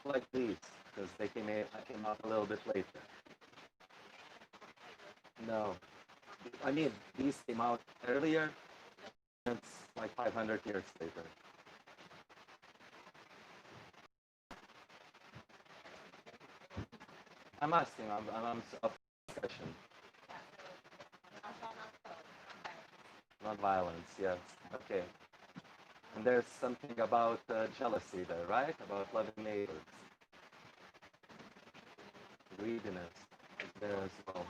like these, because I came out a little bit later. No, I mean, these came out earlier. It's like 500 years later. I'm asking, I'm up for discussion. Not violence, yes. Okay. And there's something about jealousy there, right? About loving neighbors. Greediness is there as well.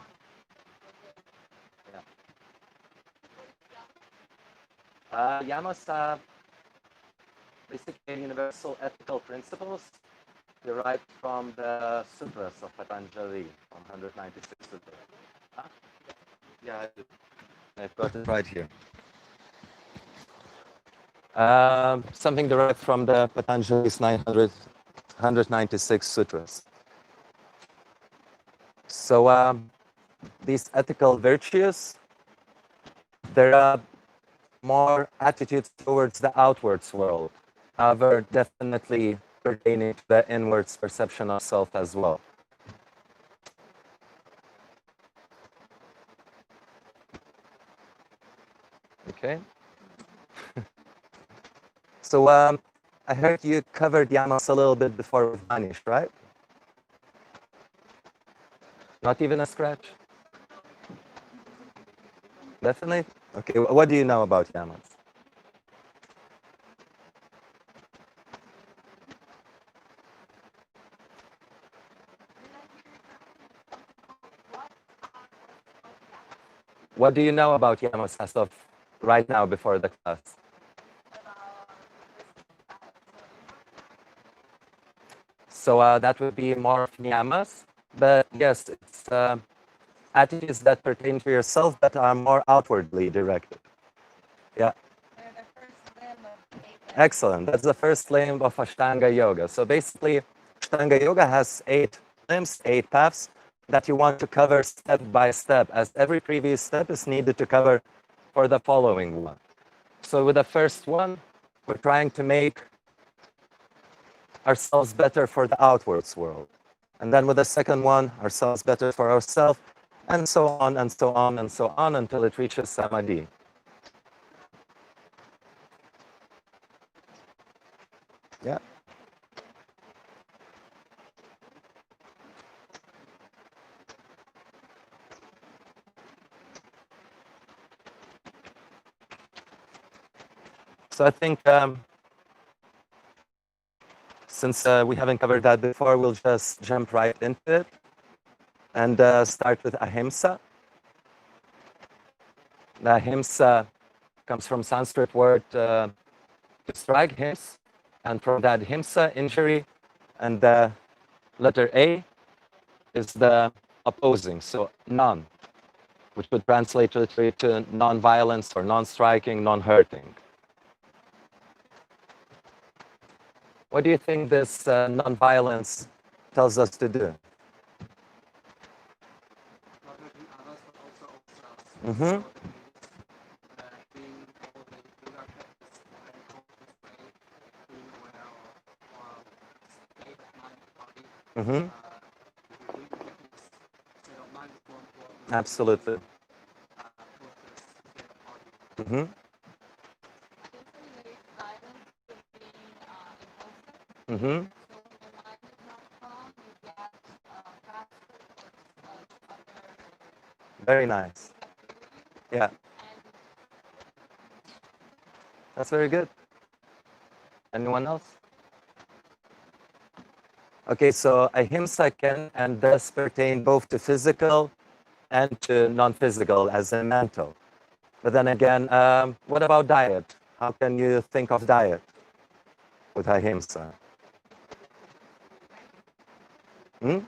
Yeah. Yamas, basically universal ethical principles derived from the sutras of Patanjali, from 196 sutras. Huh? Yeah, I do. I've got it right here. Something derived from the Patanjali's 196 sutras. So these ethical virtues, there are more attitudes towards the outwards world, however, definitely pertaining to the inwards perception of self as well. Okay. So I heard you covered Yamas a little bit before we vanished, right? Not even a scratch? Definitely? Okay, what do you know about Yamas? What do you know about Yamas as of right now before the class? So that would be more of Yamas, but yes, it's attitudes that pertain to yourself that are more outwardly directed. Yeah. Excellent. That's the first limb of Ashtanga Yoga. So basically, Ashtanga Yoga has 8 limbs, 8 paths that you want to cover step by step, as every previous step is needed to cover for the following one. So with the first one, we're trying to make ourselves better for the outwards world. And then with the second one, ourselves better for ourselves, and so on and so on and so on until it reaches Samadhi. Yeah. So I think since we haven't covered that before, we'll just jump right into it and start with ahimsa. The ahimsa comes from Sanskrit word to strike, hims, and from that himsa, injury, and the letter A is the opposing, so non, which would translate literally to non-violence or non-striking, non-hurting. What do you think this non-violence tells us to do? Mm-hmm. Mm-hmm. Absolutely. Mm-hmm. Mm-hmm. Very nice. Yeah, that's very good. Anyone else? Okay, so ahimsa can and does pertain both to physical and to non-physical, as in mental. But then again, what about diet? How can you think of diet with ahimsa? Hmm?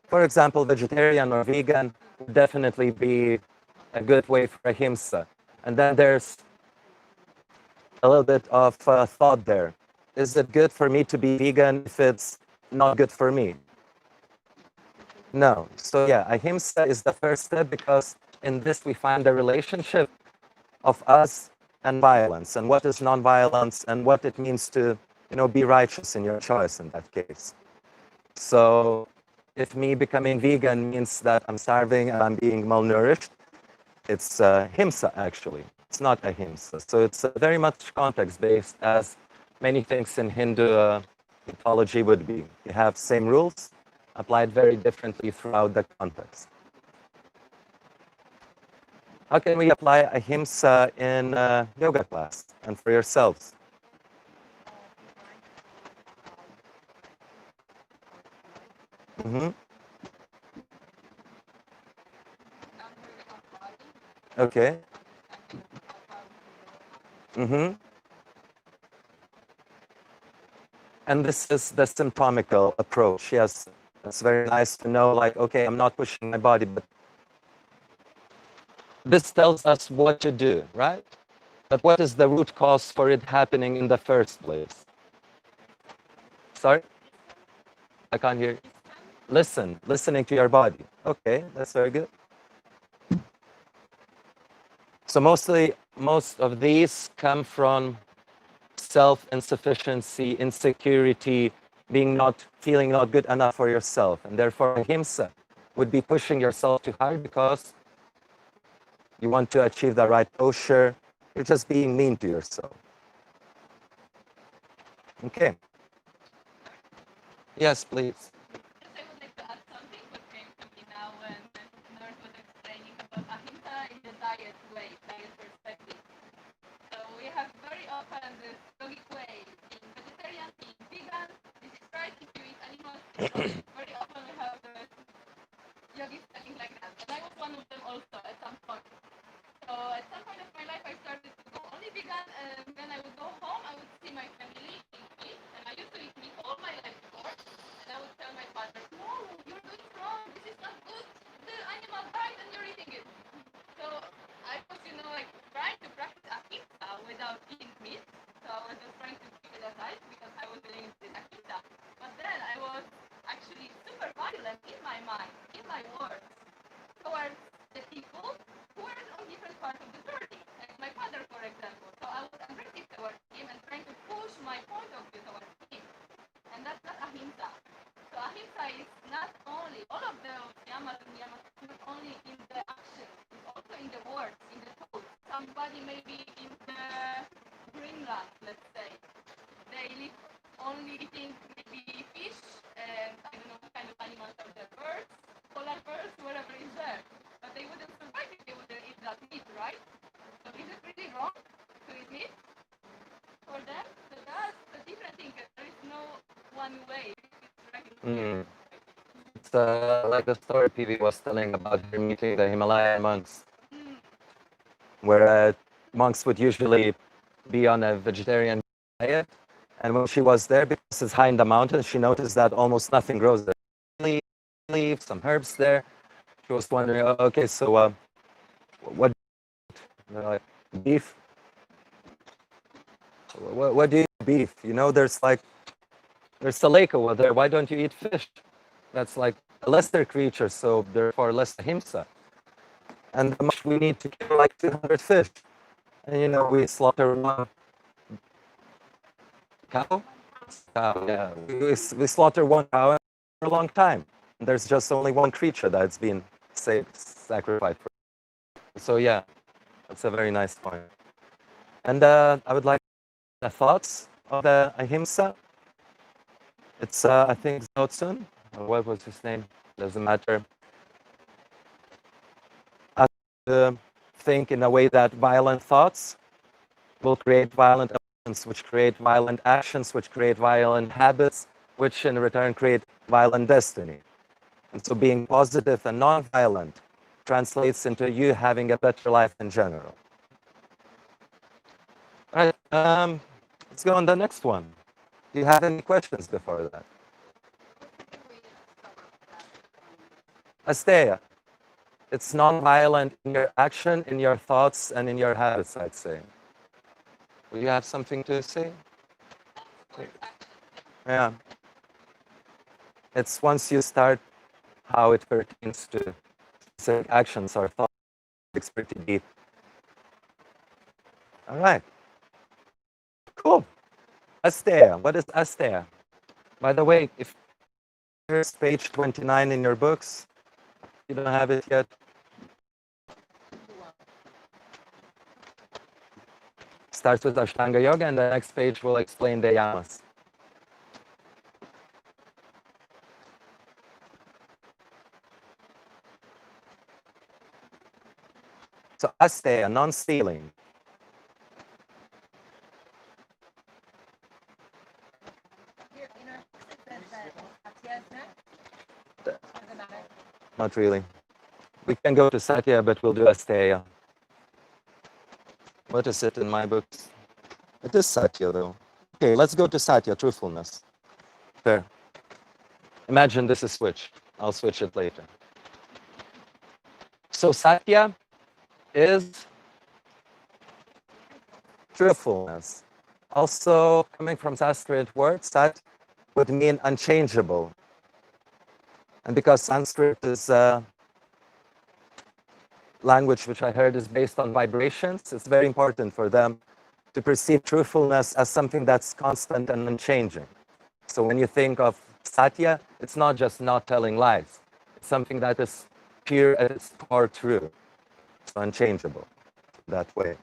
For example, vegetarian or vegan would definitely be a good way for ahimsa. And then there's a little bit of thought there. Is it good for me to be vegan if it's not good for me? No. So yeah, ahimsa is the first step because in this we find the relationship of us and violence, and what is non-violence, and what it means to, be righteous in your choice in that case. So if me becoming vegan means that I'm starving and I'm being malnourished, it's himsa, actually. It's not ahimsa. So it's very much context-based, as many things in Hindu mythology would be. You have same rules, applied very differently throughout the context. How can we apply ahimsa in yoga class and for yourselves? Mm-hmm. Okay. Mm-hmm. And this is the symptomical approach. Yes, it's very nice to know, like, okay, I'm not pushing my body, but this tells us what to do, right? But what is the root cause for it happening in the first place? Sorry? I can't hear. Listening to your body. Okay, that's very good. So most of these come from self-insufficiency, insecurity, feeling not good enough for yourself. And therefore, ahimsa would be pushing yourself too hard because you want to achieve the right posture. You're just being mean to yourself. Okay. Yes, please. I would like to add something that came to me now when Nurse was explaining about ahimsa in the diet way, diet perspective. So we have very often this yogic way, being vegetarian, being vegan. This is right if you eat animals. Very often we have this yogis telling like that. And I was one of them also at some point. So at some point of my life, I started to go only vegan, and when I would go home, I would see my family eat meat, and I used to eat meat all my life before, and I would tell my father, no, you're doing wrong, this is not good, the animal died and you're eating it. So I was, like trying to practice ahimsa without eating meat, so I was just trying to keep it aside because I was doing it with ahimsa. But then I was actually super violent in my mind, in my words, towards the people who were on different parts of the journey, like my father, for example. So I was aggressive towards him and trying to push my point of view towards him. And that's not ahimsa. So ahimsa is not only, all of the yamas and yamas, not only in the action, it's also in the words, in the thoughts. Somebody maybe in the Greenland, let's say, they live only eating maybe fish and I don't know what kind of animals are there, birds, polar bears, whatever is there. But they wouldn't survive if they wouldn't eat that meat, right? So is it really wrong to eat meat for them? So that's a different thing. There is no one way. It's right. It's like the story PV was telling about her meeting the Himalayan monks, where monks would usually be on a vegetarian diet. And when she was there, because it's high in the mountains, she noticed that almost nothing grows there. Leaves, some herbs there. She was wondering, oh, okay, so what? Like, beef? What do you eat beef? There's a lake over there. Why don't you eat fish? That's like a lesser creature, so therefore less ahimsa. And the much we need to kill like 200 fish. And we slaughter one cow. Cow, yeah. We slaughter one cow for a long time. And there's just only one creature that's been sacrificed. So yeah, that's a very nice point. And I would like the thoughts of the ahimsa. It's I think Zotsun. What was his name? Doesn't matter. To think in a way that violent thoughts will create violent emotions, which create violent actions, which create violent habits, which in return create violent destiny. And so being positive and non-violent translates into you having a better life in general. All right, let's go on the next one. Do you have any questions before that? Asteya. It's non-violent in your action, in your thoughts, and in your habits, I'd say. Will you have something to say? Yeah. It's once you start how it pertains to specific actions or thoughts, it's pretty deep. All right. Cool. Asteya. What is asteya? By the way, if here's page 29 in your books, you don't have it yet. Starts with Ashtanga Yoga, and the next page will explain the yamas. So asteya, non-stealing. Not really. We can go to Satya, but we'll do asteya. What is it in my books? It is Satya, though. Okay, let's go to Satya, truthfulness. Fair. Imagine this is switched. I'll switch it later. So Satya is truthfulness. Also, coming from Sanskrit word, Sat would mean unchangeable. And because Sanskrit is a language which I heard is based on vibrations, it's very important for them to perceive truthfulness as something that's constant and unchanging. So when you think of Satya, it's not just not telling lies. It's something that is pure at its core true. It's unchangeable that way.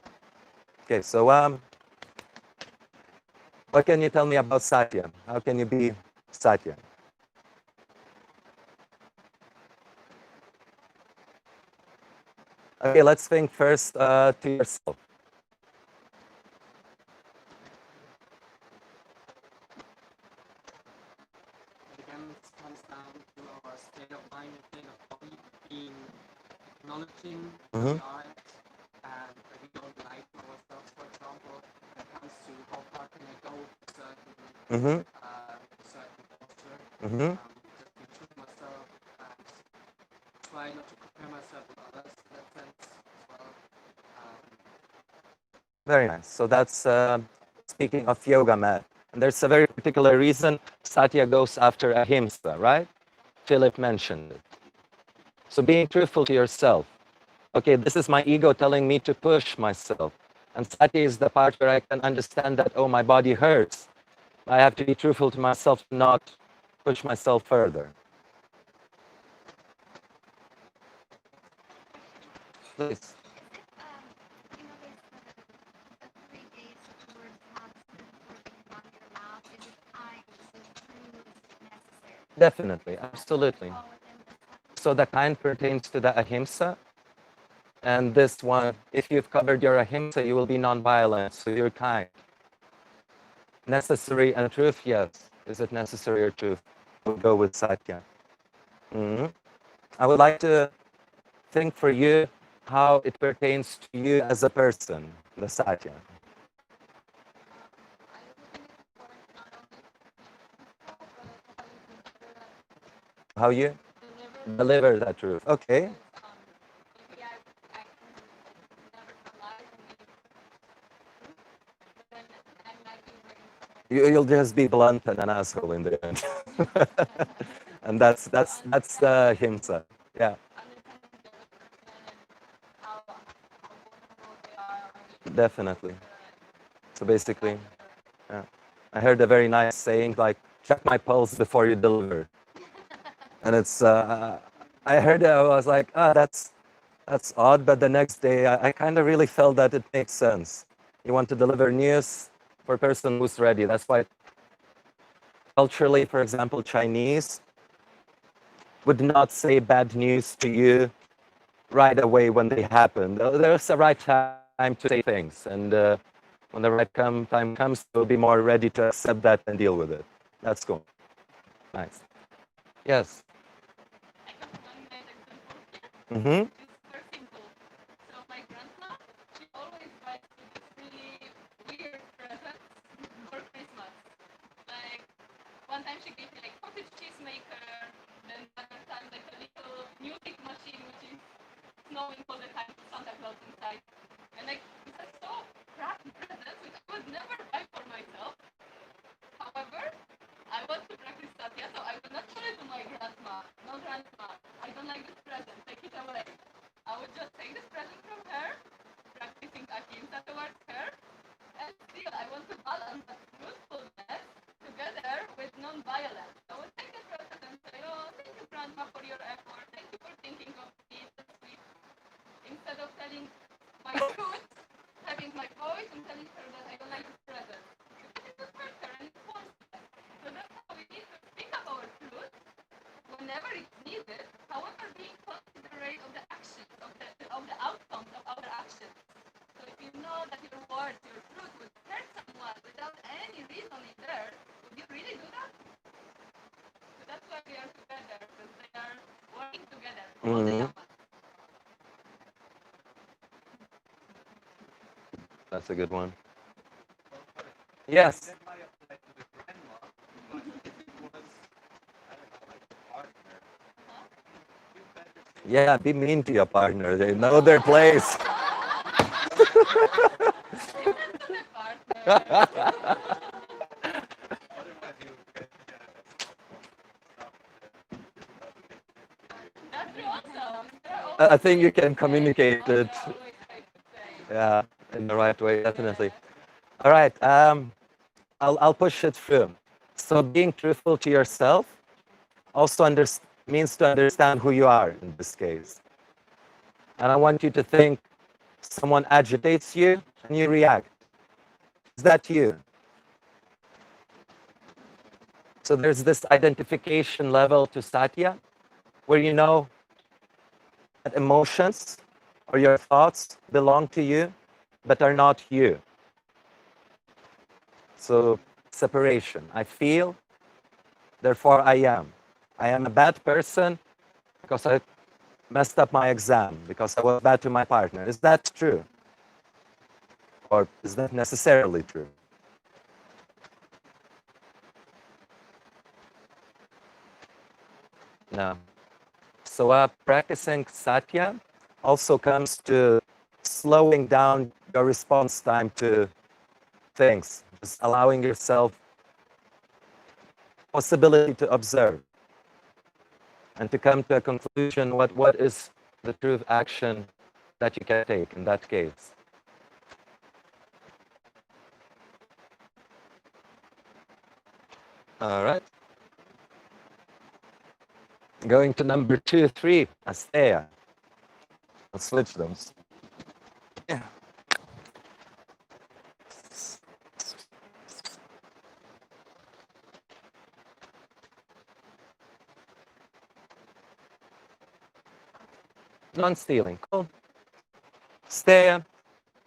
Okay, so what can you tell me about Satya? How can you be Satya? Okay, let's think first to yourself. Again, it comes down to our state of mind and state of body, being acknowledging where we are at, and that we don't lie to ourselves, for example, when it comes to how far can I go with certain posture, just be true to myself and try not to compare myself with others in that sense as well. Very nice. So that's speaking of yoga mat. And there's a very particular reason Satya goes after ahimsa, right? Philip mentioned it. So being truthful to yourself. Okay, this is my ego telling me to push myself. And Satya is the part where I can understand that, oh, my body hurts. I have to be truthful to myself to not push myself further. Please. Definitely, absolutely. So the kind pertains to the ahimsa. And this one, if you've covered your ahimsa, you will be non-violent, so you're kind. Necessary and truth, yes. Is it necessary or truth? We'll go with Satya. I would like to think for you how it pertains to you as a person, the Satya. How you deliver that truth. Okay. You'll just be blunt and an asshole in the end. And that's the ahimsa. Yeah. Definitely. So basically, yeah. I heard a very nice saying like, check my pulse before you deliver. And it's, I heard it, I was like, that's odd. But the next day, I kind of really felt that it makes sense. You want to deliver news for a person who's ready. That's why culturally, for example, Chinese would not say bad news to you right away when they happen. There's a right time to say things. And when the right time comes, they'll be more ready to accept that and deal with it. That's cool. Nice. Yes. Mm-hmm. So my grandma, she always buys me this really weird presents for Christmas. Like one time she gave me like cottage cheese maker, then another time like a little music machine which is snowing all the time with Santa Claus inside. And like these are so crappy presents which I would never buy for myself. However, I want to practice Satya, so I would not show it to my grandma. No grandma, I don't like this present, take it away. I would just take this present from her, practicing ahimsa towards her, balance of truthfulness together with non-violence. I would take the process and say, oh, thank you, Grandma, for your effort. Thank you for thinking of me. It's so sweet. Instead of telling my truth, having my voice and telling her that I don't like his presence. Because it would hurt her and it wants that. So that's how we need to speak of our truth whenever it's needed, however being considerate of the actions, of the outcomes of our actions. So if you know that your words, your truth would hurt someone without any reasoning there, would you really do that? So that's why we are together, because they are working together, all the Yamas. That's a good one. Yes. That might apply to the grandma, but if it was, I don't know, like a partner, you better say Yeah, be mean to your partner. They know their place. Listen to the partner. otherwise you get That's true also. There are I always think you ways to can say. communicate There it, are always ways to say. yeah, in the right way, definitely. Yeah. All right, I'll push it through. So being truthful to yourself also means to understand who you are in this case. And I want you to think someone agitates you and you react. Is that you? So there's this identification level to Satya where you know that emotions or your thoughts belong to you but are not you. So separation. I feel, therefore I am. I am a bad person because I messed up my exam, because I was bad to my partner. Is that true? Or is that necessarily true? No. So practicing Satya also comes to slowing down your response time to things, just allowing yourself possibility to observe and to come to a conclusion what is the true action that you can take in that case. All right. Going to number 2, 3, Asteya. I'll switch them. Yeah. Non-stealing. Cool. Steya,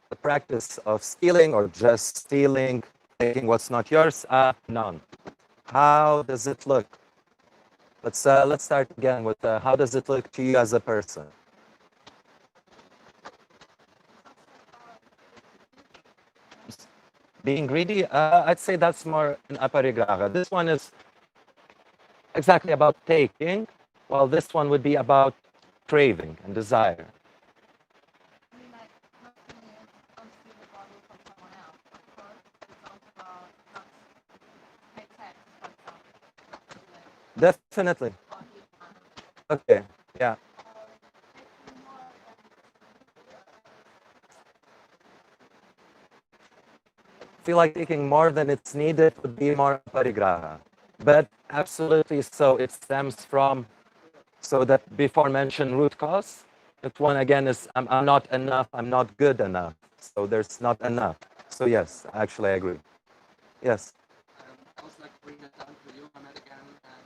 the practice of stealing or just stealing, taking what's not yours, none. How does it look? Let's start again with how does it look to you as a person? Being greedy, I'd say that's more an aparigraha. This one is exactly about taking, while this one would be about craving and desire. I mean, like, not only don't steal the bottle from someone else, of course, but it's also about not pay tax, for example. Definitely. Okay. Yeah. Feel like taking more than it's needed would be more parigraha. But absolutely so, it stems from, so that before mentioned root cause, that one again is I'm not enough, I'm not good enough. So there's not enough. So yes, actually I agree. Yes. I also like to bring that down to the yoga mat again and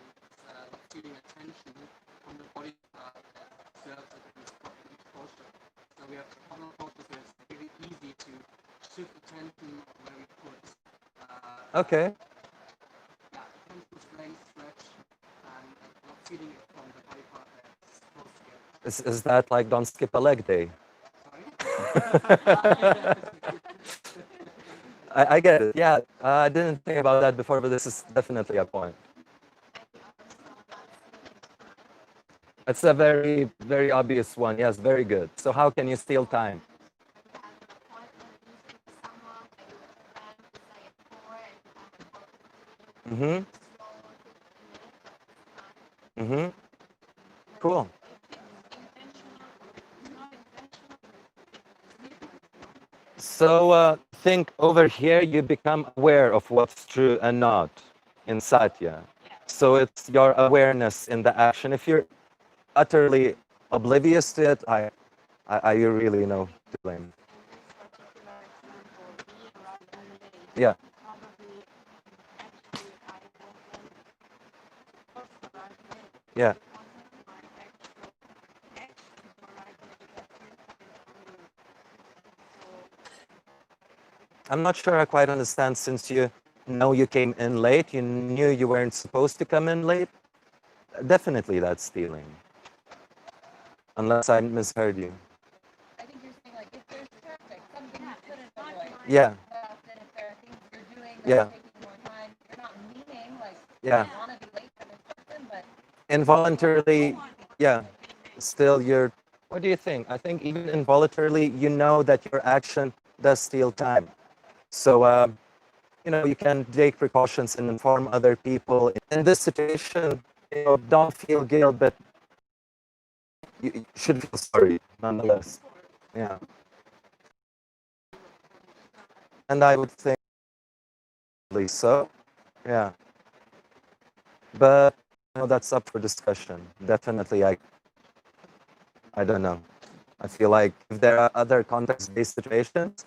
not feeling attention on the body that serves as each posture. So we have a couple of postures where it's really easy to shift attention on where we put. Okay. Yeah, attention strength, stretch, and not feeling it from the body part that's supposed to get. Is that like don't skip a leg day? Sorry? I get it. Yeah, I didn't think about that before, but this is definitely a point. It's a very, very obvious one. Yes, very good. So how can you steal time? Mm-hmm. Mm-hmm. Cool. So think over here you become aware of what's true and not in satya. So it's your awareness in the action. If you're utterly oblivious to it, I you really know to blame. Yeah. Yeah. I'm not sure I quite understand, since you know you came in late, you knew you weren't supposed to come in late. Definitely that's stealing. Unless I misheard you. I think you're saying like if there's traffic, something you couldn't avoid. Yeah. But often if there are things you're doing Yeah. that's taking more time, you're not meaning like Yeah. you want to be late for this person, but Involuntarily, yeah. Still you're, what do you think? I think even involuntarily, you know that your action does steal time. So, you know, you can take precautions and inform other people. In this situation, you know, don't feel guilt, but you should feel sorry nonetheless. Yeah. And I would think so. Yeah. But you know, that's up for discussion. Definitely, I don't know. I feel like if there are other context-based situations,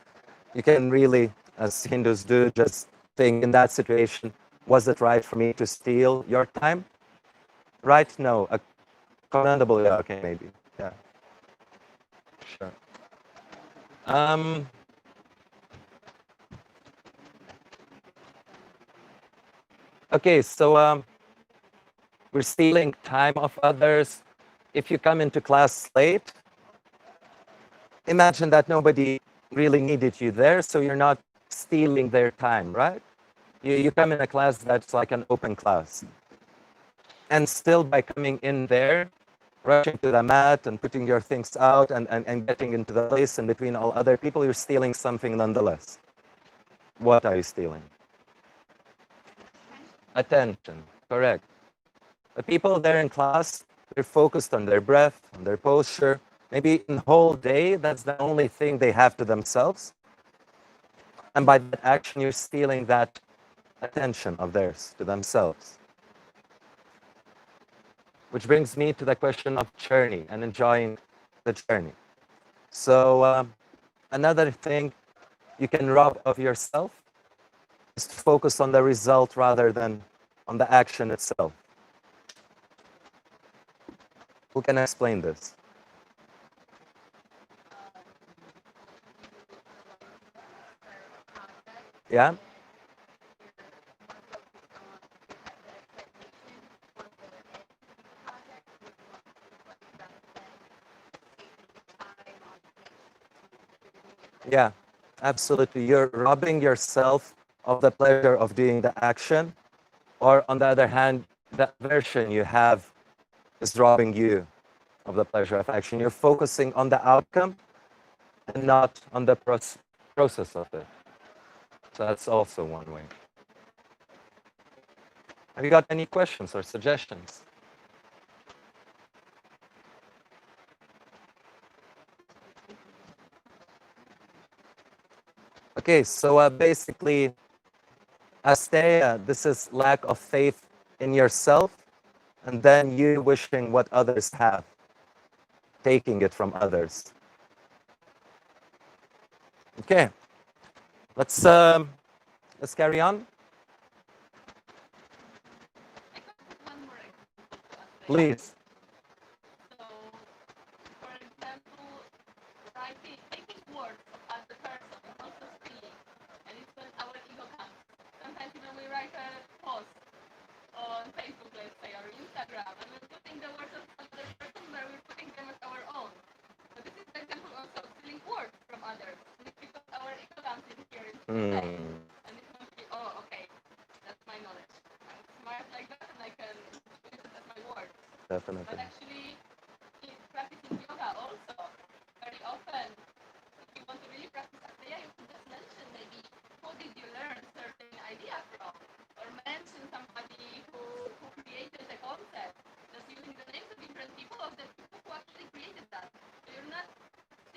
you can really, as Hindus do, just think in that situation, was it right for me to steal your time? Right? No. Commendable, yeah, okay, maybe. Yeah. Sure. Um, okay, so we're stealing time of others. If you come into class late, imagine that nobody really needed you there, so you're not stealing their time, right? You come in a class that's like an open class. And still, by coming in there, rushing to the mat and putting your things out and getting into the place in between all other people, you're stealing something nonetheless. What are you stealing? Attention, correct. The people there in class, they're focused on their breath, on their posture. Maybe in the whole day, that's the only thing they have to themselves. And by that action, you're stealing that attention of theirs to themselves. Which brings me to the question of journey and enjoying the journey. So another thing you can rob of yourself is to focus on the result rather than on the action itself. Who can explain this? Yeah? Yeah, absolutely. You're robbing yourself of the pleasure of doing the action, or on the other hand, the aversion you have is robbing you of the pleasure of action. You're focusing on the outcome and not on the process of it. So that's also one way. Have you got any questions or suggestions? Okay, so basically, asteya, this is lack of faith in yourself, and then you wishing what others have, taking it from others. Okay, let's carry on. I could put one more example to us. Please. So, for example, taking words of other person and also speaking, and it's when our ego comes. Sometimes even we write a post on Facebook, let's say, or Instagram, and we're putting the words of another person, but we're putting them as our own. So this is the example also of stealing words from others, because our ego comes in here instead, and it's going to be, oh, okay, that's my knowledge. I'm smart like that, and I can use it as my word. Definitely. But actually, in practicing yoga also, very often, if you want to really practice Asteya, you could just mention maybe who did you learn certain idea from, or mention somebody who created the concept, just using the names of different people, of the people who actually created that. So you're not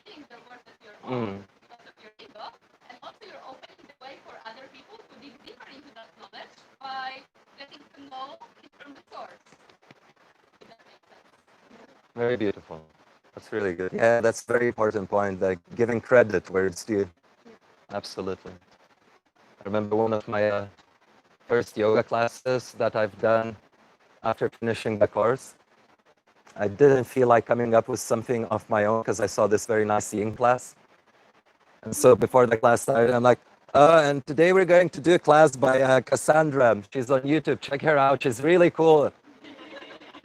seeing the words as your own because of your ego, and also you're Very beautiful. That's really good. Yeah, that's a very important point, like giving credit where it's due. Absolutely. I remember one of my first yoga classes that I've done after finishing the course. I didn't feel like coming up with something of my own because I saw this very nice yin class. And so before the class started, I'm like, and today we're going to do a class by Cassandra. She's on YouTube. Check her out. She's really cool.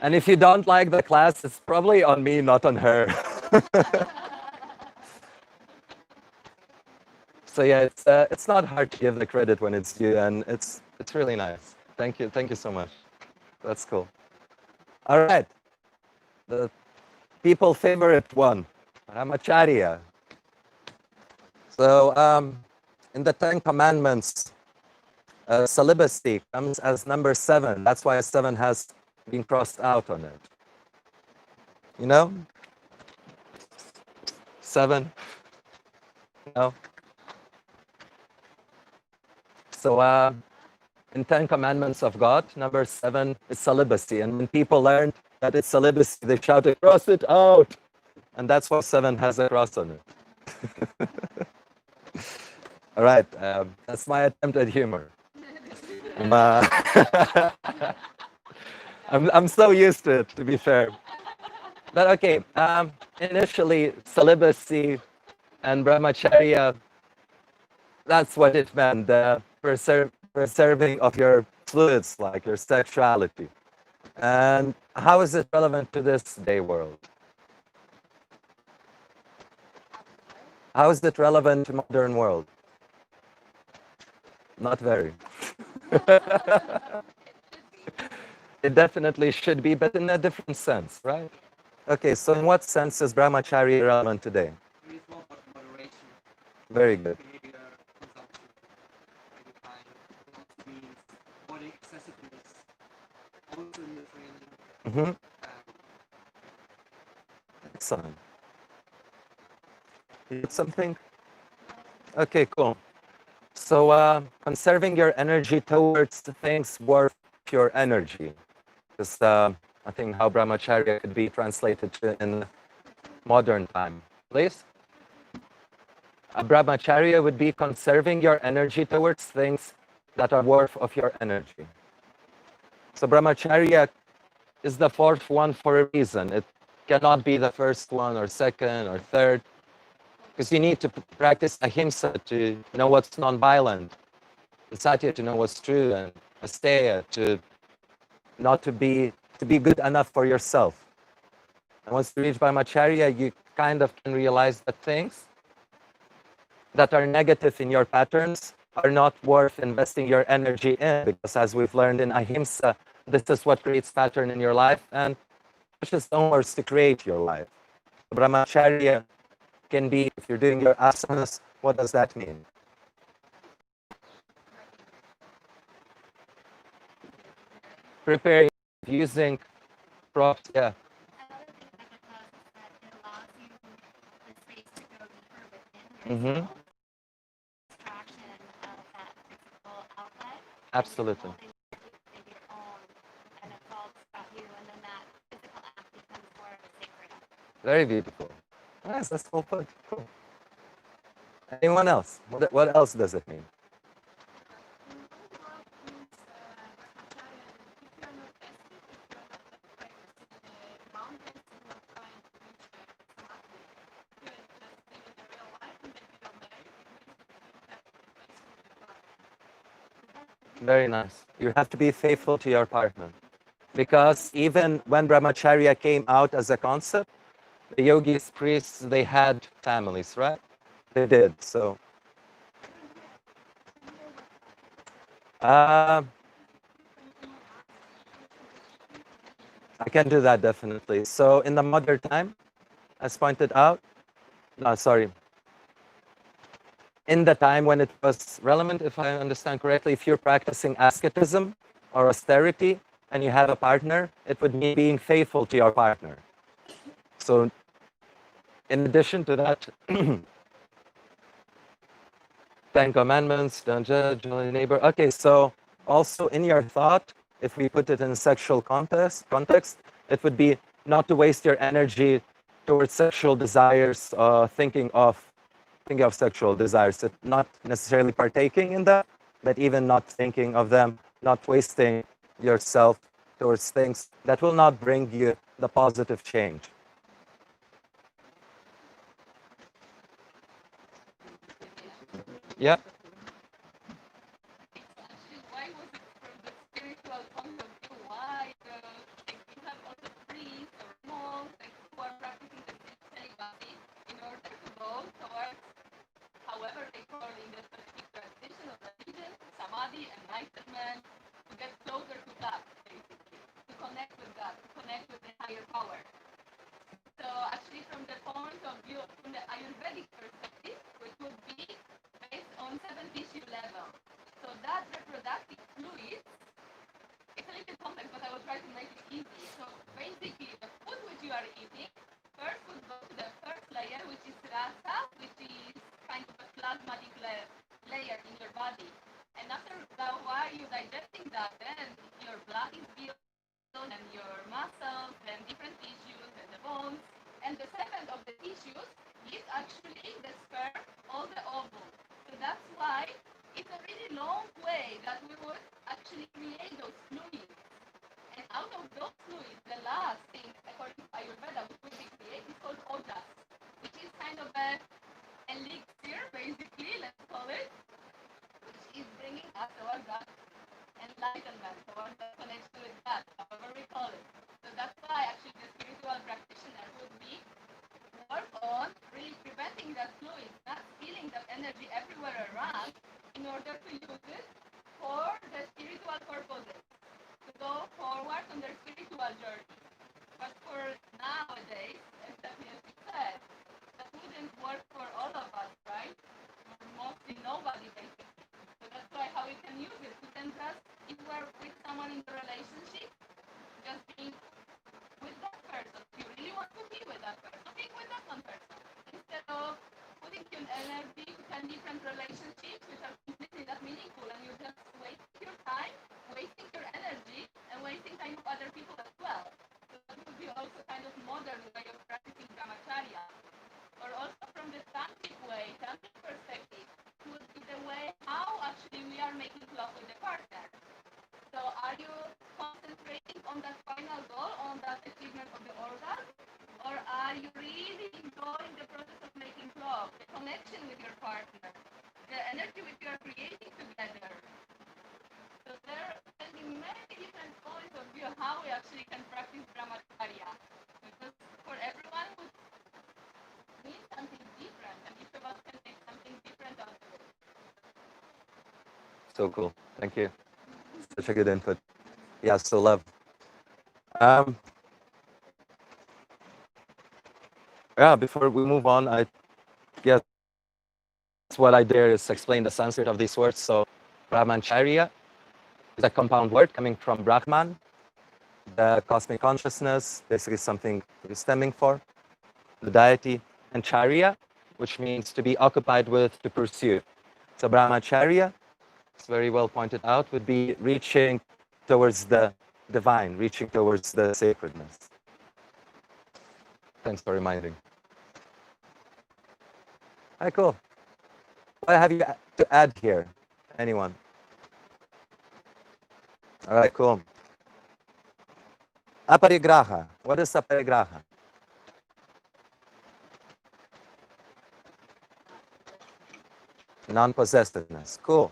And if you don't like the class, it's probably on me, not on her. So yeah, it's not hard to give the credit when it's due, and it's really nice. Thank you so much. That's cool. All right, the people favorite one, Ramacharya. So in the Ten Commandments, celibacy comes as number 7. That's why 7 has been crossed out on it. You know, 7. No. So in 10 Commandments of God, number 7 is celibacy. And when people learn that it's celibacy, they shout, cross it out. And that's why 7 has a cross on it. All right, that's my attempt at humor. I'm so used to it, to be fair. But okay, initially, celibacy and brahmacharya, that's what it meant, the preserving of your fluids, like your sexuality. And how is it relevant to this day world? How is it relevant to modern world? Not very. It definitely should be, but in a different sense, right? Okay, so in what sense is brahmacharya relevant today? It is more about moderation, Very good. behavior, consumption, every time. It also means body excessiveness, also in the training, Mm-hmm. and Excellent. You did something? Okay, cool. So conserving your energy towards the things worth your energy. Is I think how brahmacharya could be translated to in modern time. Please? Brahmacharya would be conserving your energy towards things that are worth of your energy. So brahmacharya is the 4th one for a reason. It cannot be the 1st one or 2nd or 3rd, because you need to practice ahimsa to know what's non-violent, and satya to know what's true, and asteya to not to be good enough for yourself. And once you reach brahmacharya, you kind of can realize that things that are negative in your patterns are not worth investing your energy in, because as we've learned in ahimsa, this is what creates pattern in your life and pushes downwards to create your life. Brahmacharya can be, if you're doing your asanas, what does that mean? Preparing, using props, yeah. Another thing that it does is that it allows you the space to go deeper within yourself. Mm-hmm. Distraction of that physical outlet. Absolutely. In your own, and it's all about you, and then that physical act becomes more of a sacred act. Very beautiful. Nice, that's well put. Cool. Anyone else? What else does it mean? Very nice. You have to be faithful to your partner. Because even when brahmacharya came out as a concept, the yogis, priests, they had families, right? They did. So I can do that definitely. So in the modern time, as pointed out, sorry, in the time when it was relevant, if I understand correctly, if you're practicing asceticism or austerity and you have a partner, it would mean being faithful to your partner. So in addition to that, 10 commandments, don't judge your neighbor. Okay, so also in your thought, if we put it in sexual context, it would be not to waste your energy towards sexual desires, thinking of sexual desires, not necessarily partaking in them, but even not thinking of them, not wasting yourself towards things that will not bring you the positive change. Yeah. Actually, why was it from the spiritual point of view? Why like we have also priests or monks like who are practicing the celibacy in order to go towards however they call in the specific tradition of religion, samadhi, enlightenment, to get closer to God, basically, to connect with God, to connect with the higher power. So actually, from the point of view, from the Ayurvedic perspective, which would be based on 7 tissue level. So that reproductive fluid, it's a little complex, but I will try to make it easy. So basically, the food which you are eating first would go to the first layer, which is rasa, which is kind of a plasmatic layer in your body. And after that, while you're digesting that, then your blood is built and your muscles and different tissues and the bones. And the seventh of the tissues is actually the sperm or the ovum. So that's why it's a really long way that we would actually create those fluids. And out of those fluids, the last thing, according to Ayurveda, which will be created is called ojas, which is kind of a elixir, basically, let's call it, which is bringing us towards that enlightenment, towards that connection with God, however we call it. So that's why actually the spiritual practitioner would be work on really preventing that fluid, not spilling that energy everywhere around in order to use it for the spiritual purposes, to go forward on their spiritual journey. But for nowadays, as definitely said, that wouldn't work for all of us, right? Mostly nobody, basically. So that's why how we can use it. We can just, if we're with someone in the relationship, just being with that person. If you really want to be with that person, be with that one person. Instead of putting your energy to 10 different relationships which are completely not meaningful and you're just wasting your time, wasting your energy, and wasting time of other people as well. So that would be also kind of modern way of practicing brahmacharya. Or also from the tantric way, tantric perspective, would be the way how actually we are making love with the partner. So are you concentrating on that final goal, on that achievement of the orgasm? Or are you really enjoying the process of making love, the connection with your partner, the energy which you are creating together? So there can be many different points of view how we actually can practice brahmacharya. Because for everyone would mean something different, and each of us can make something different out of it. So cool. Thank you. Such a good input. Yeah, so love. Um, yeah, before we move on, I guess what I dare is explain the Sanskrit of these words. So, Brahmacharya is a compound word coming from Brahman, the cosmic consciousness, basically something stemming for the deity, and Charya, which means to be occupied with, to pursue. So, Brahmacharya, it's very well pointed out, would be reaching towards the divine, reaching towards the sacredness. Thanks for reminding. All right, cool. What have you to add here? Anyone? All right, cool. Aparigraha. What is aparigraha? Non-possessiveness. Cool.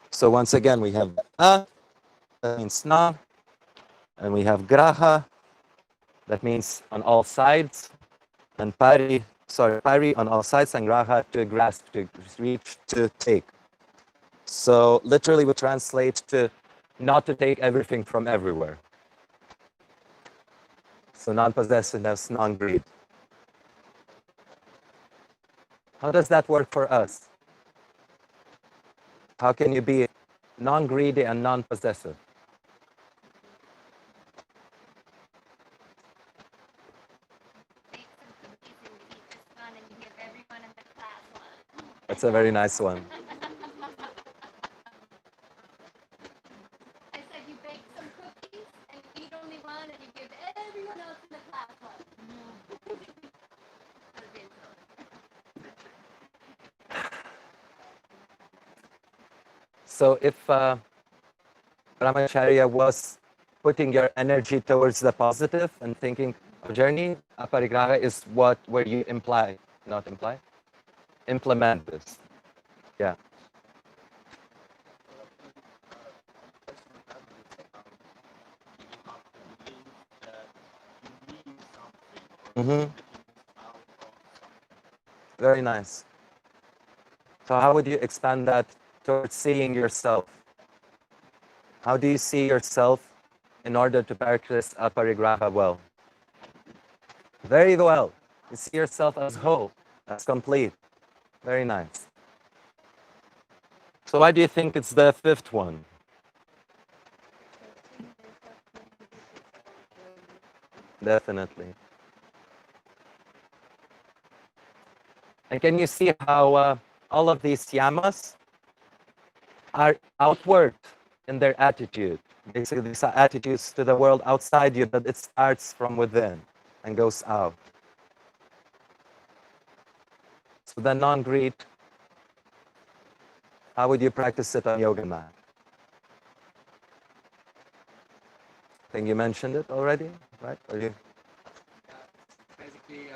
So once again, we have that means non, and we have graha, that means on all sides, and pari on all sides, and graha to grasp, to reach, to take. So literally we translate to not to take everything from everywhere. So non-possessiveness, non-greed. How does that work for us? How can you be non-greedy and non-possessive? Make some cookies and eat this one, and you give everyone in the class one. That's a very nice one. I said you bake some cookies and you eat only one and you give everyone So if Brahmacharya was putting your energy towards the positive and thinking of journey, aparigraha is where you implement this. Yeah. Mm-hmm. Very nice. So how would you expand that towards seeing yourself? How do you see yourself in order to practice aparigraha well? Very well. You see yourself as whole, as complete. Very nice. So why do you think it's the fifth one? Definitely. And can you see how all of these yamas are outward in their attitude? Basically, these are attitudes to the world outside you, but it starts from within and goes out. So the non-greed, how would you practice it on yoga mat? I think you mentioned it already, right? Or you? Basically,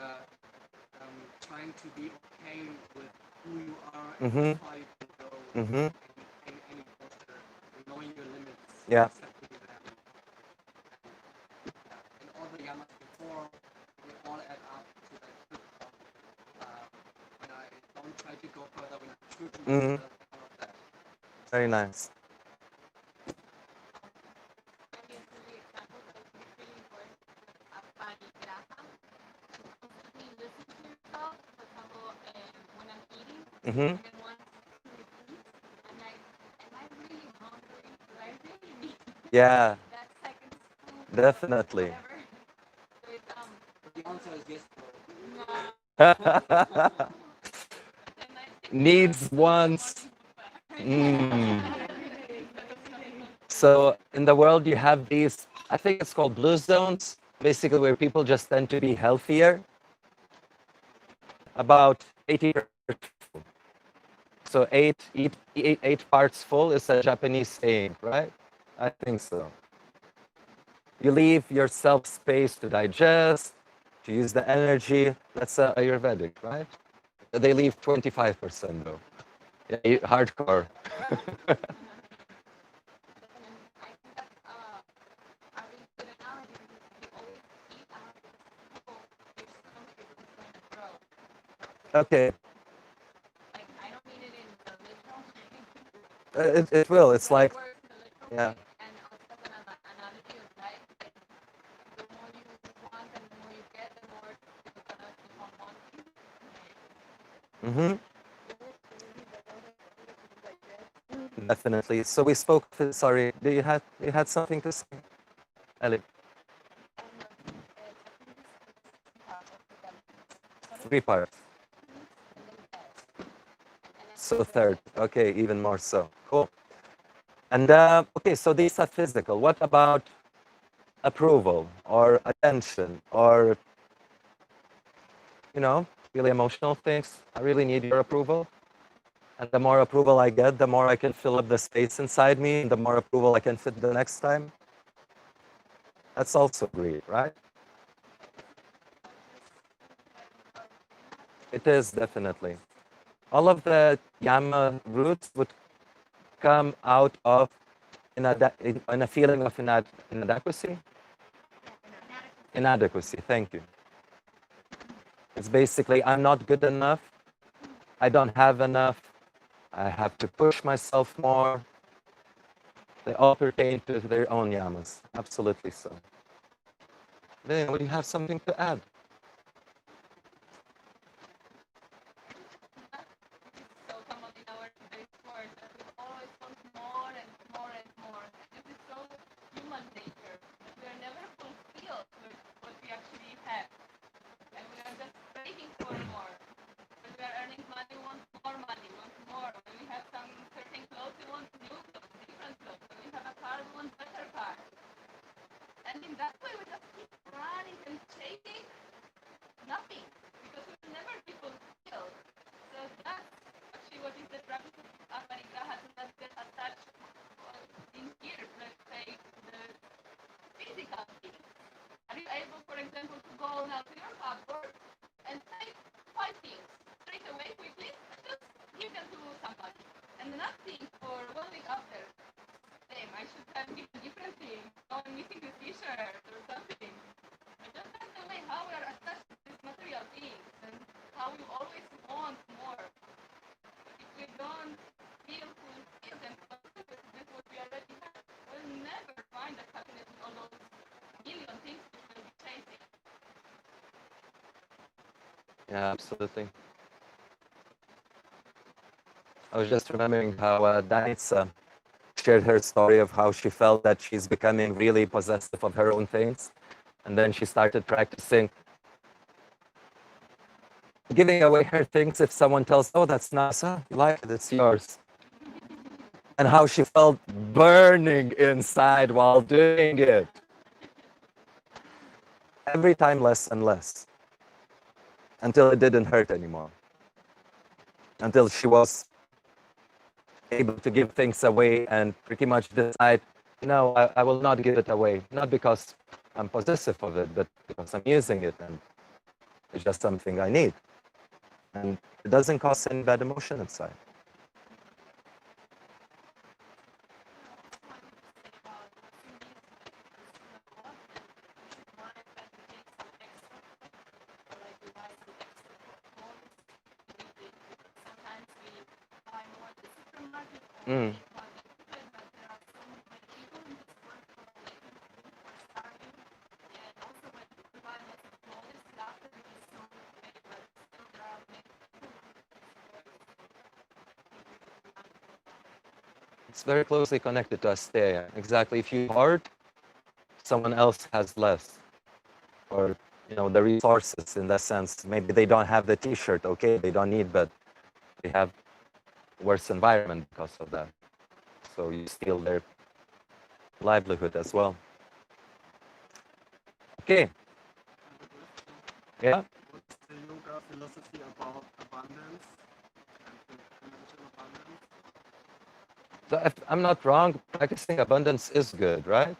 trying to be okay with who you are and Mm-hmm. how you can go Mm-hmm. in any posture, knowing your limits, Yeah. accepting them. And all the yamas before, they all add up to that good one. When I don't try to go further, when I'm true to Mm-hmm. myself, all of that. Very nice. Obviously, examples that it's really important with aparigraha to constantly listen to yourself. For example, when I'm eating, Mm-hmm. and then once to eat, I'm like, am I really hungry? Do I really need Yeah, that second spoon? definitely. Whatever. So it's The answer is yes, no. And I think Needs, wants. So in the world, you have these, I think it's called blue zones, basically where people just tend to be healthier. About 80%. So eight parts full is a Japanese saying, right? I think so. You leave yourself space to digest, to use the energy. That's Ayurvedic, right? They leave 25% though. Yeah, hardcore. I think that's a really good analogy because if you always eat out of the your stomach is just going to grow. Okay, Like, I don't mean it in the literal way. it will. It's But like, it works in the literal yeah. way. And also as an analogy of life, like, the more you want and the more you get, the more you're going to keep on wanting. Mm-hmm. Definitely. So we spoke. Sorry, you had something to say, Ellie? Three parts. So third. Okay, even more so. Cool. And okay, so these are physical. What about approval or attention or really emotional things? I really need your approval. And the more approval I get, the more I can fill up the space inside me, and the more approval I can fit the next time. That's also greed, right? It is definitely. All of the yama roots would come out of in a feeling of inadequacy. Inadequacy, thank you. It's basically, I'm not good enough. I don't have enough. I have to push myself more. They all pertain to their own yamas. Absolutely so. Then, would you have something to add? So common in our today's world that we always want more and more and more. And this is so human nature. That we are never fulfilled with what we actually have. And we are just craving for more. When we are earning money, we want more money, we want more. When we have some certain clothes, we want new clothes, different clothes. When we have a car, we want better car. And in that way, we just keep running and chasing nothing. Because we will never be fulfilled. So that's actually what is the practice of aparigraha, nothing for 1 week after. Damn, I should have given different things. Oh, I'm missing this t-shirt or something. I just that's the way how we are attached to these material things and how we always want more. But if we don't feel fulfilled and content with what we already have, we'll never find the happiness in all those million things we will be chasing. Yeah, absolutely. I was just remembering how Danitsa shared her story of how she felt that she's becoming really possessive of her own things. And then she started practicing giving away her things if someone tells, oh, that's nice, huh? You like it, it's yours. And how she felt burning inside while doing it. Every time less and less. Until it didn't hurt anymore. Until she was able to give things away and pretty much decide, no, I will not give it away. Not because I'm possessive of it, but because I'm using it and it's just something I need. And it doesn't cause any bad emotion inside. Mm. It's very closely connected to asteya. Exactly. If you hoard, someone else has less. Or, the resources in that sense. Maybe they don't have the t-shirt, okay, they don't need, but they have worse environment because of that. So you steal their livelihood as well. Okay. Yeah. What's the yoga philosophy about abundance and financial abundance? So if I'm not wrong, practicing abundance is good, right?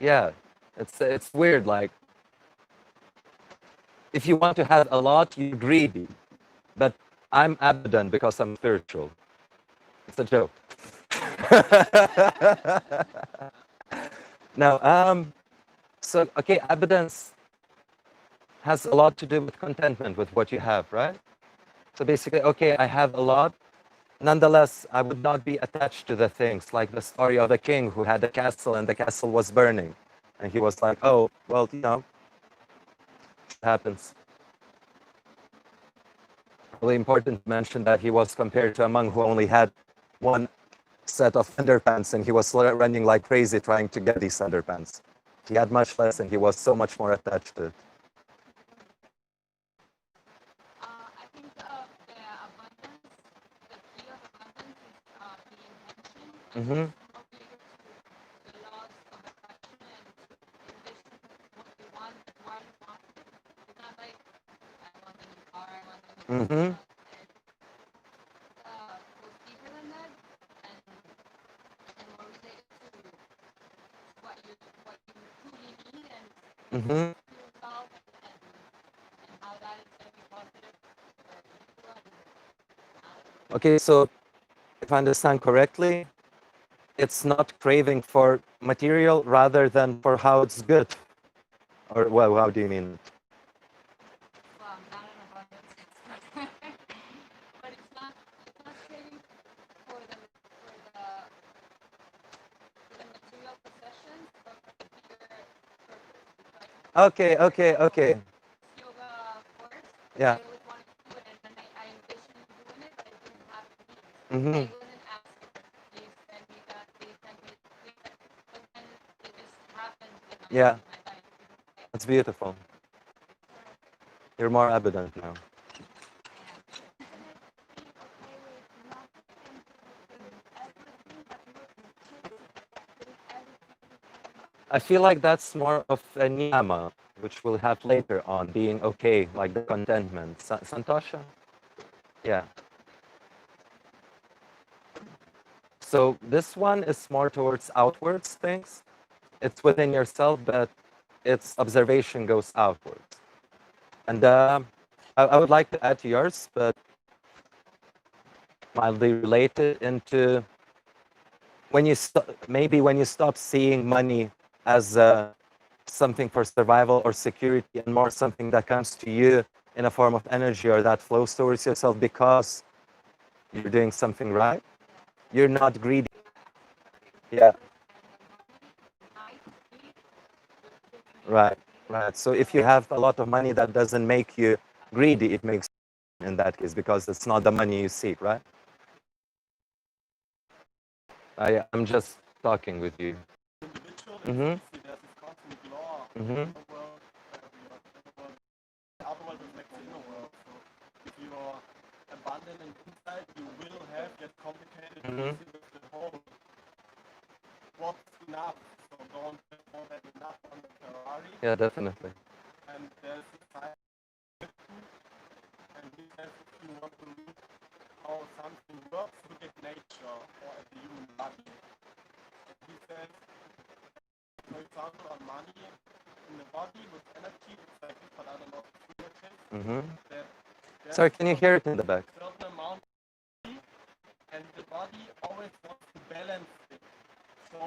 Yeah. It's weird. Like, if you want to have a lot, you're greedy. But I'm abundant because I'm spiritual. It's a joke. Now, so okay, abundance has a lot to do with contentment with what you have, right? So basically, okay, I have a lot. Nonetheless, I would not be attached to the things, like the story of the king who had a castle and the castle was burning. And he was like, oh, well, it happens. Really important to mention that he was compared to a monk who only had one set of underpants and he was running like crazy trying to get these underpants. He had much less and he was so much more attached to it. I think the abundance, the key of abundance is the intention and Mm-hmm. not bigger to the loss of affection and envision what you want, why you want it. It's not like I want a new car, I want a new Mm-hmm. restaurant. It goes deeper than that and more related to what you truly need and Mm-hmm. yourself and how that is going to be positive for you and Okay, so if I understand correctly, it's not craving for material rather than for how it's good. Or, well, how do you mean? well, not an abundance. But it's not craving for the material possessions, but for the bigger purpose. Like Okay. yoga course, Yeah. I always wanted to do it, and then I envisioned doing it, but I didn't have the means. Mm-hmm. I wouldn't ask her, please send me that, please send me this, but then it just happened Yeah, in my life. that's beautiful. You're more abundant now. I feel like that's more of a niyama, which we'll have later on, being okay, like the contentment. Santosha? Yeah. So this one is more towards outwards things. It's within yourself, but its observation goes outwards. And I would like to add to yours, but mildly related into maybe when you stop seeing money as something for survival or security and more something that comes to you in a form of energy or that flows towards yourself because you're doing something right. You're not greedy. Yeah, right, right. So if you have a lot of money, that doesn't make you greedy. It makes you in that case because it's not the money you seek, right? I'm just talking with you. Individual, Mm-hmm. see there's this cosmic law Mm-hmm. in the world, the outer world reflects the inner world. So if you're abundant and inside, you will have get complicated Mm-hmm. with the whole what's enough. So don't have more than enough on the Ferrari. Yeah, definitely. And there's a side and he says if you want to look how something works, look at nature or at the human body. And he says, for example, on money in the body with energy, it's like this, but I don't know if it's relative. Mm-hmm. That Sorry, can you hear it in the back? certain amount of energy, and the body always wants to balance it. So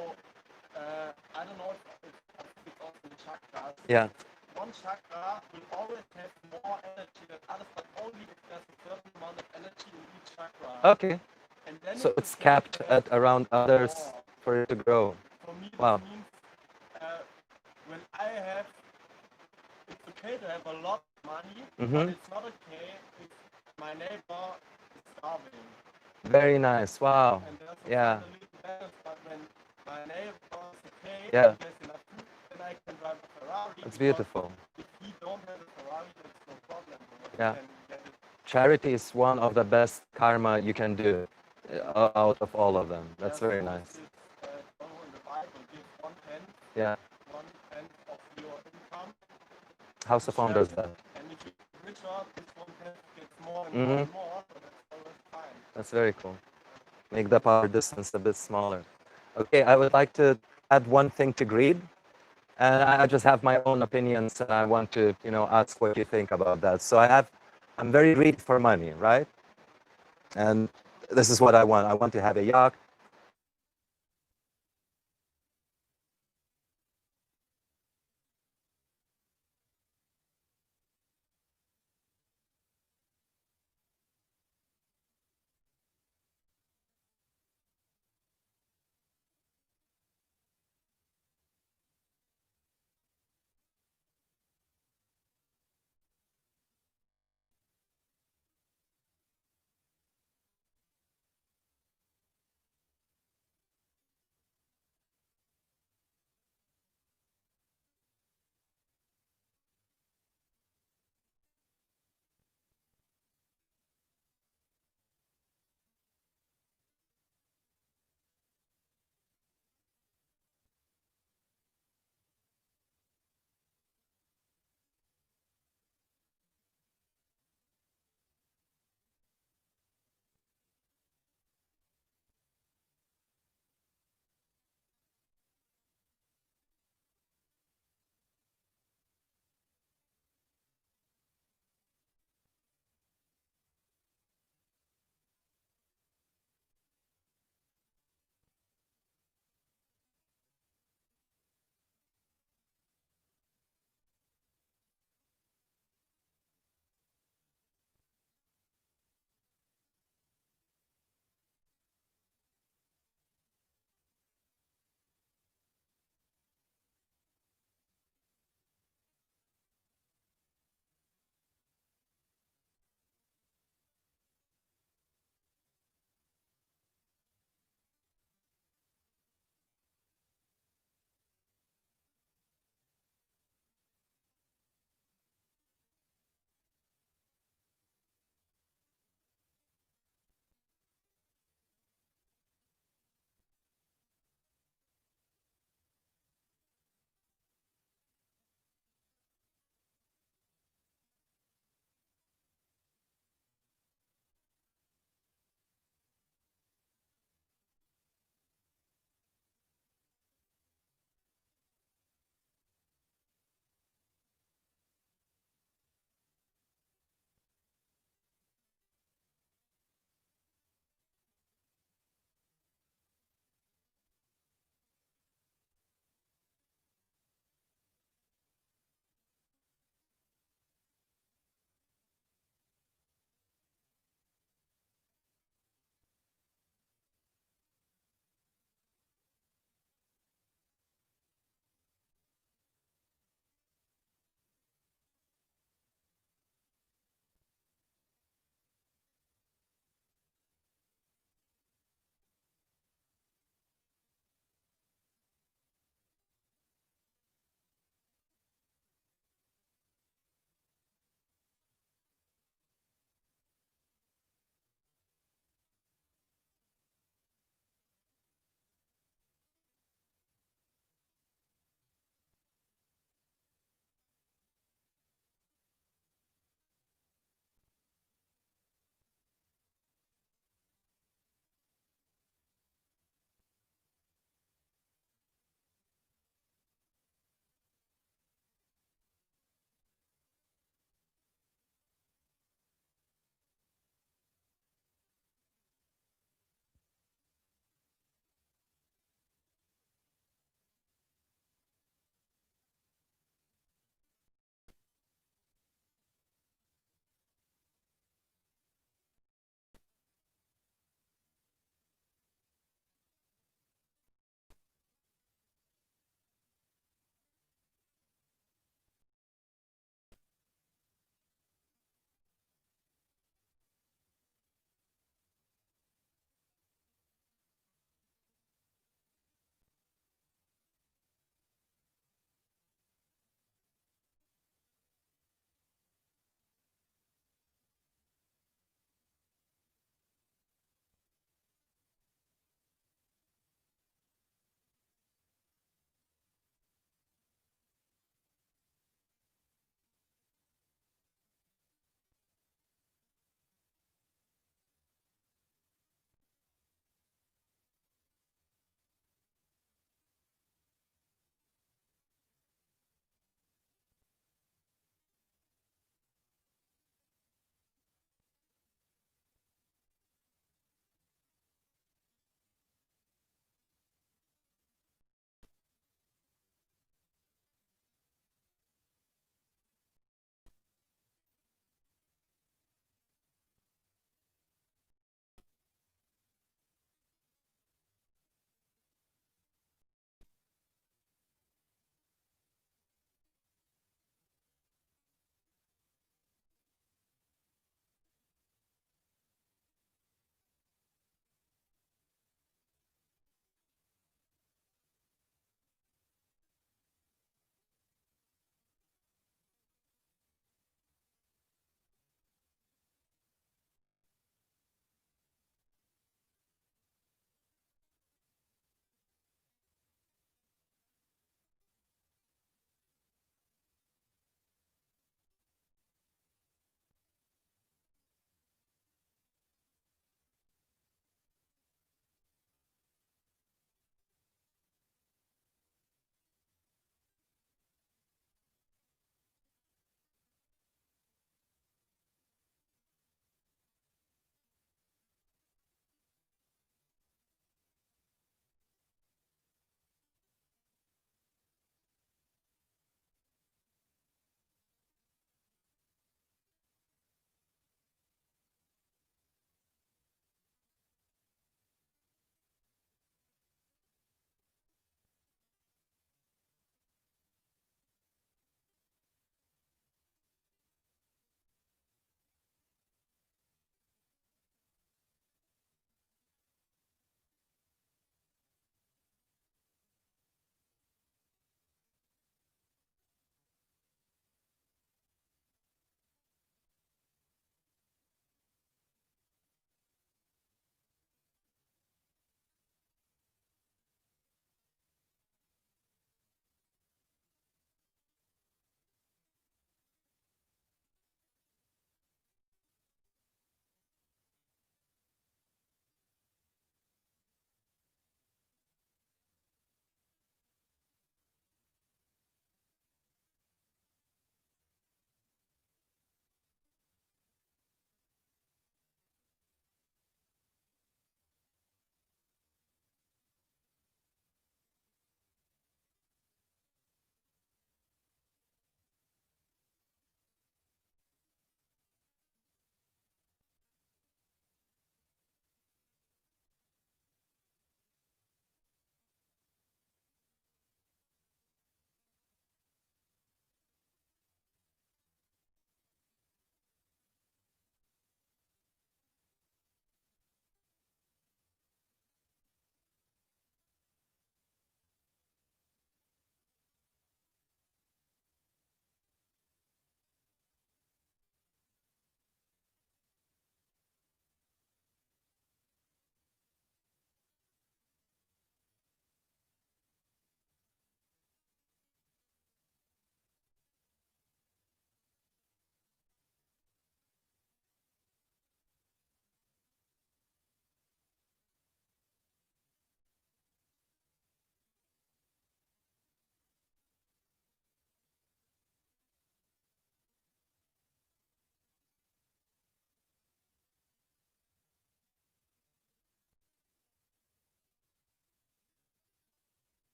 I don't know if it's also the chakras. Yeah. One chakra will always have more energy than others, but only if there's a certain amount of energy in each chakra. Okay. And then So it's it's okay capped to have at around others more. for it to grow. For me, this Wow. means when I have, it's okay to have a lot of money, Mm-hmm. but it's not okay if my neighbor is starving. Very nice. Wow. And there's Yeah. a little balance, but when my neighbor is okay, Yeah. he has enough food, then I can drive a Ferrari. That's because beautiful. if he don't have a Ferrari, that's no problem. Yeah. Can get it. Charity is one of the best karma you can do out of all of them. That's very nice. This, in the Bible, give 1/10, Yeah. 1/10 of your income. House of Founder does that. And if you're richer, this 1/10 gets more and Mhm. more and more, so that's always fine. That's very cool. Make the power distance a bit smaller. Okay, I would like to add one thing to greed. And I just have my own opinions and I want to, ask what you think about that. So I'm very greedy for money, right? And this is what I want. I want to have a yacht.